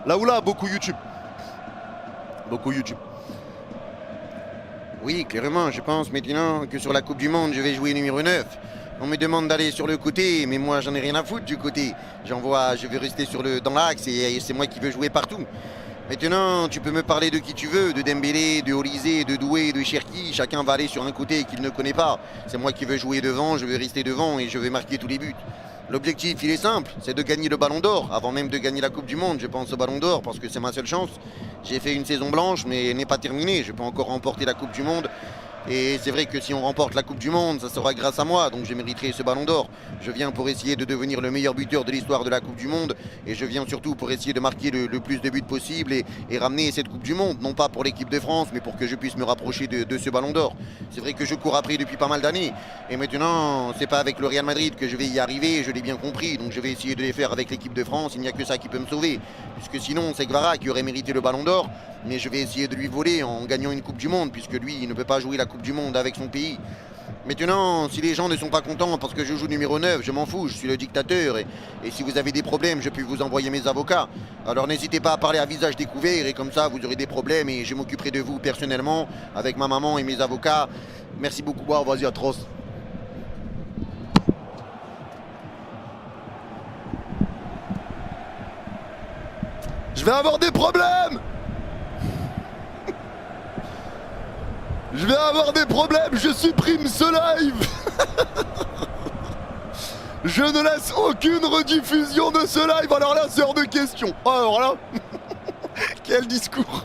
Là ou là, beaucoup YouTube. Beaucoup YouTube. Oui, clairement, je pense maintenant que sur la Coupe du Monde, je vais jouer numéro 9. On me demande d'aller sur le côté, mais moi j'en ai rien à foutre du côté. Je vais rester dans l'axe et c'est moi qui veux jouer partout. Maintenant, tu peux me parler de qui tu veux, de Dembélé, de Olysée, de Doué, de Cherki. Chacun va aller sur un côté qu'il ne connaît pas. C'est moi qui veux jouer devant, je vais rester devant et je vais marquer tous les buts. L'objectif, il est simple, c'est de gagner le Ballon d'Or. Avant même de gagner la Coupe du Monde, je pense au Ballon d'Or parce que c'est ma seule chance. J'ai fait une saison blanche, mais elle n'est pas terminée. Je peux encore remporter la Coupe du Monde. Et c'est vrai que si on remporte la Coupe du Monde, ça sera grâce à moi, donc je mériterai ce Ballon d'Or. Je viens pour essayer de devenir le meilleur buteur de l'histoire de la Coupe du Monde, et je viens surtout pour essayer de marquer le plus de buts possible et ramener cette Coupe du Monde, non pas pour l'équipe de France, mais pour que je puisse me rapprocher de ce Ballon d'Or. C'est vrai que je cours après depuis pas mal d'années, et maintenant, c'est pas avec le Real Madrid que je vais y arriver, je l'ai bien compris, donc je vais essayer de les faire avec l'équipe de France, il n'y a que ça qui peut me sauver, puisque sinon, c'est Guevara qui aurait mérité le Ballon d'Or, mais je vais essayer de lui voler en gagnant une Coupe du Monde, puisque lui, il ne peut pas jouer la Coupe du Monde avec son pays. Maintenant, si les gens ne sont pas contents parce que je joue numéro 9, je m'en fous, je suis le dictateur. Et si vous avez des problèmes, je peux vous envoyer mes avocats. Alors n'hésitez pas à parler à visage découvert et comme ça, vous aurez des problèmes et je m'occuperai de vous personnellement avec ma maman et mes avocats. Merci beaucoup. Wow, vas-y, atroce. Je vais avoir des problèmes. Je vais avoir des problèmes, je supprime ce live. Je ne laisse aucune rediffusion de ce live. Alors là, c'est hors de question. Alors là, quel discours.